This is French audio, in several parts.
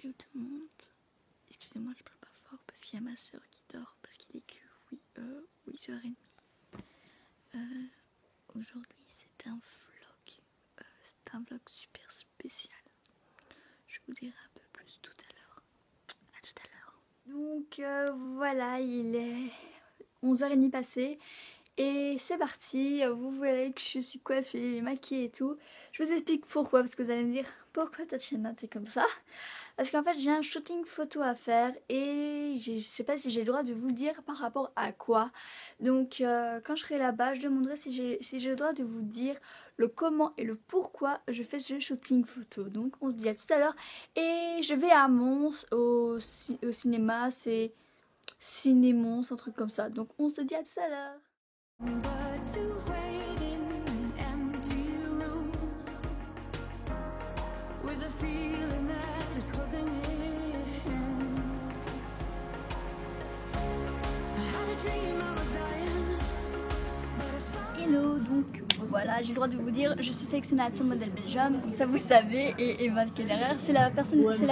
Hello tout le monde. Excusez-moi, je parle pas fort parce qu'il y a ma soeur qui dort parce qu'il est que 8h30. Aujourd'hui c'est un vlog. C'est un vlog super spécial. Je vous dirai un peu plus tout à l'heure. À tout à l'heure. Donc voilà, il est 11h30 passé. Et c'est parti, vous verrez que je suis coiffée, maquillée et tout. Je vous explique pourquoi, parce que vous allez me dire pourquoi Tatiana t'es comme ça. Parce qu'en fait j'ai un shooting photo à faire et je sais pas si j'ai le droit de vous le dire par rapport à quoi. Donc quand je serai là-bas, je demanderai si j'ai le droit de vous dire le comment et le pourquoi je fais ce shooting photo. Donc on se dit à tout à l'heure. Et je vais à Mons au cinéma, c'est Cinémons, un truc comme ça. Donc on se dit à tout à l'heure. But to wait in an empty room with a feeling that is closing in. I had a dream I was dying, but I found... Hello, donc voilà, j'ai le droit de vous dire, je suis sélectionnée à Top Model Belgium, ça vous le savez, et Eva qui est derrière, c'est la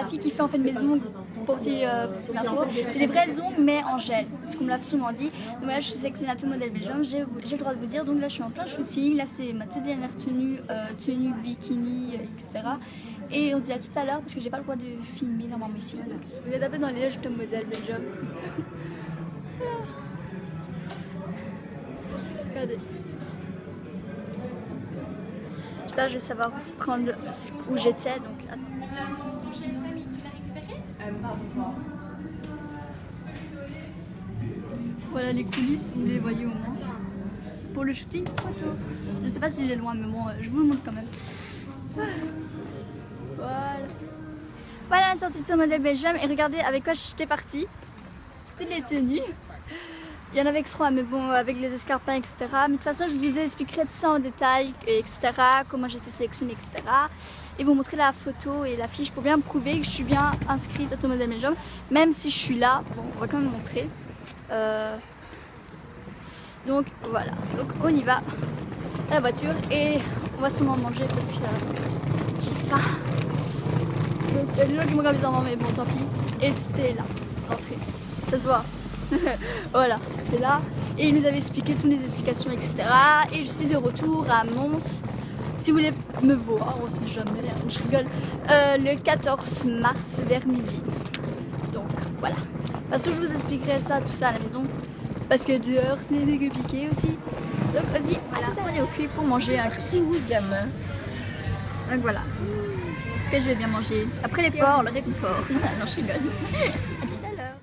fille qui fait en fait mes ongles. Pour petite info, c'est des vrais ongles mais en gel, parce qu'on me l'a souvent dit. Donc là je suis sélectionnée à Top Model Belgium, j'ai le droit de vous dire. Donc là je suis en plein shooting, là c'est ma toute dernière tenue, tenue bikini, etc. Et on se dit à tout à l'heure parce que j'ai pas le droit de filmer normalement ici. Donc, vous êtes un peu dans les loges Top Model Belgium. Regardez. Là je vais savoir prendre où j'étais. Donc voilà les coulisses, vous les voyez au moins. Pour le shooting photo. Je sais pas s'il est loin, mais bon, je vous le montre quand même. Voilà. Voilà la sortie de Top Model Belgium. Et regardez avec quoi j'étais partie. Toutes les tenues. Il y en avait que 3, mais bon, avec les escarpins, etc. Mais de toute façon, je vous expliquerai tout ça en détail, etc. Comment j'étais sélectionnée, etc. Et vous montrer la photo et la fiche pour bien prouver que je suis bien inscrite à Top Model Belgium. Même si je suis là, bon, on va quand même montrer. Donc voilà, donc on y va à la voiture et on va sûrement manger parce que j'ai faim. Donc il y a des gens qui me regardent bizarrement, mais bon tant pis. Et c'était là, l'entrée, ça se voit. Voilà, c'était là et il nous avait expliqué toutes les explications, etc. Et je suis de retour à Mons. Si vous voulez me voir, on sait jamais, hein, je rigole, le 14 mars vers midi. Donc voilà, parce que je vous expliquerai ça, tout ça à la maison. Parce que dehors c'est dégueu piqué aussi. Donc vas-y, voilà, on est au puits pour manger un petit bout de gamin. Donc voilà. Que je vais bien manger. Après l'effort, le réconfort. Non, je rigole. À tout à l'heure.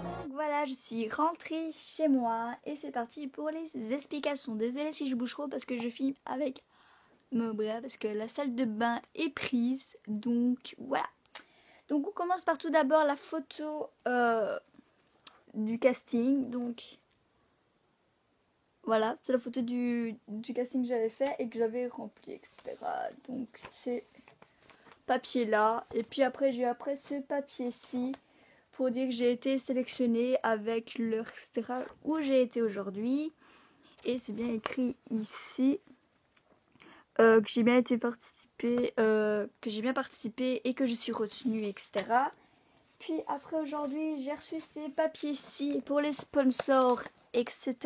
Donc voilà, je suis rentrée chez moi et c'est parti pour les explications. Désolée si je bouge trop parce que je filme avec mon bras parce que la salle de bain est prise. Donc voilà. Donc on commence par tout d'abord la photo du casting. Donc voilà, c'est la photo du casting que j'avais fait et que j'avais rempli, etc. Donc c'est papier là. Et puis après j'ai après ce papier-ci pour dire que j'ai été sélectionnée avec l'heure, etc. où j'ai été aujourd'hui. Et c'est bien écrit ici que j'ai bien été participé, que j'ai bien participé et que je suis retenue, etc. Puis après aujourd'hui, j'ai reçu ces papiers-ci pour les sponsors, etc.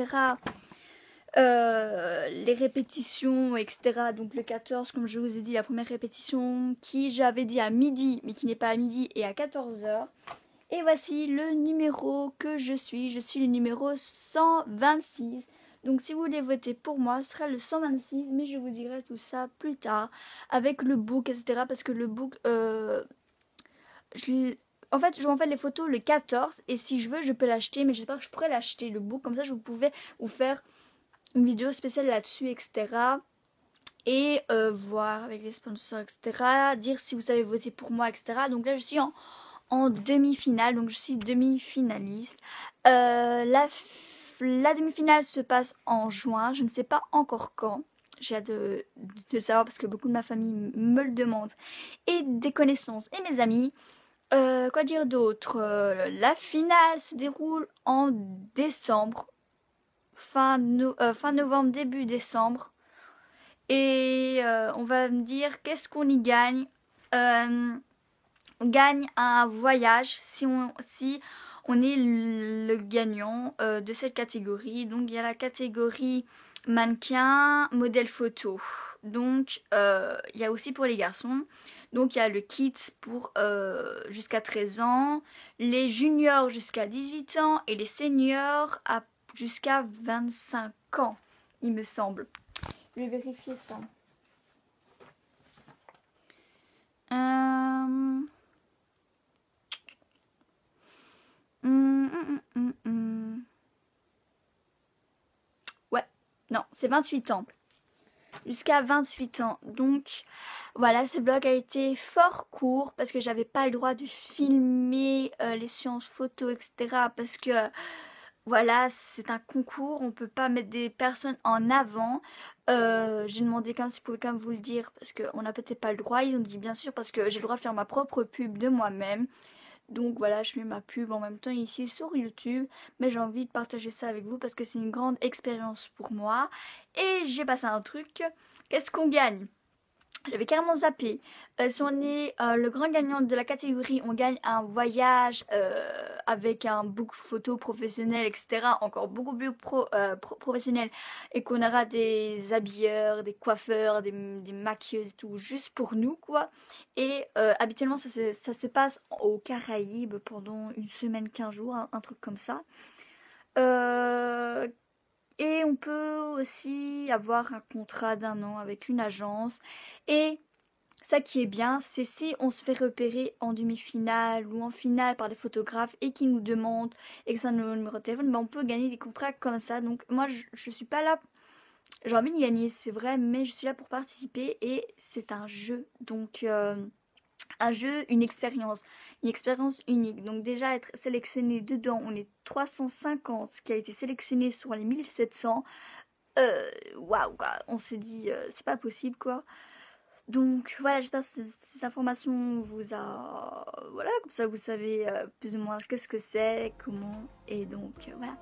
Les répétitions, etc. Donc le 14, comme je vous ai dit, la première répétition qui j'avais dit à midi, mais qui n'est pas à midi et à 14h. Et voici le numéro que je suis le numéro 126. Donc si vous voulez voter pour moi, ce sera le 126, mais je vous dirai tout ça plus tard, avec le book, etc. Parce que le book, en fait, je m'en fais les photos le 14, et si je veux, je peux l'acheter, mais j'espère que je pourrais l'acheter, le book, comme ça je pouvais vous faire une vidéo spéciale là-dessus, etc. Et voir avec les sponsors, etc. Dire si vous savez voter pour moi, etc. Donc là, je suis en demi-finale, donc je suis demi-finaliste. La demi-finale se passe en juin, je ne sais pas encore quand. J'ai hâte de le savoir parce que beaucoup de ma famille me le demande. Et des connaissances et mes amis. Quoi dire d'autre? La finale se déroule en décembre. Fin novembre, début décembre. Et on va me dire qu'est-ce qu'on y gagne. On gagne un voyage si on est le gagnant de cette catégorie. Donc il y a la catégorie mannequin, modèle photo. Donc il y a aussi pour les garçons. Donc il y a le kids pour jusqu'à 13 ans, les juniors jusqu'à 18 ans et les seniors jusqu'à 25 ans, il me semble. Je vais vérifier ça. Ouais, non, c'est 28 ans. Jusqu'à 28 ans. Donc voilà, ce vlog a été fort court parce que j'avais pas le droit de filmer les séances photos, etc. Parce que voilà, c'est un concours, on peut pas mettre des personnes en avant. J'ai demandé quand si pouvait quand même vous le dire parce qu'on n'a peut-être pas le droit. Ils ont dit bien sûr parce que j'ai le droit de faire ma propre pub de moi-même. Donc voilà, je fais ma pub en même temps ici sur YouTube. Mais j'ai envie de partager ça avec vous parce que c'est une grande expérience pour moi. Et j'ai passé un truc. Qu'est-ce qu'on gagne? J'avais carrément zappé. Si on est le grand gagnant de la catégorie, on gagne un voyage avec un book photo professionnel, etc. Encore beaucoup plus professionnel. Et qu'on aura des habilleurs, des coiffeurs, des maquilleuses et tout, juste pour nous, quoi. Et habituellement, ça se passe aux Caraïbes pendant une semaine, 15 jours, un truc comme ça. Et on peut aussi avoir un contrat d'1 an avec une agence. Et ça qui est bien, c'est si on se fait repérer en demi-finale ou en finale par des photographes et qui nous demandent et que c'est un numéro de téléphone, ben on peut gagner des contrats comme ça. Donc moi, je suis pas là. J'ai envie de gagner, c'est vrai, mais je suis là pour participer et c'est un jeu. Donc un jeu, une expérience unique. Donc déjà être sélectionné dedans, on est 350, ce qui a été sélectionné sur les 1700. Waouh, on s'est dit c'est pas possible quoi. Donc voilà, j'espère que ces informations vous a... Voilà, comme ça vous savez plus ou moins qu'est-ce que c'est, comment. Et donc voilà,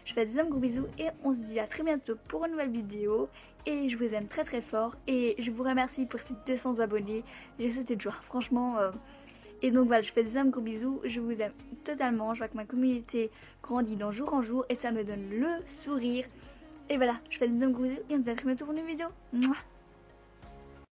je fais des gros bisous et on se dit à très bientôt pour une nouvelle vidéo. Et je vous aime très très fort et je vous remercie pour ces 200 abonnés. J'ai sauté de joie, franchement. Et donc voilà, je fais des gros bisous, je vous aime totalement. Je vois que ma communauté grandit de jour en jour et ça me donne le sourire. Et voilà, je fais des gros bisous et on se dit à très bientôt pour une nouvelle vidéo. Mouah.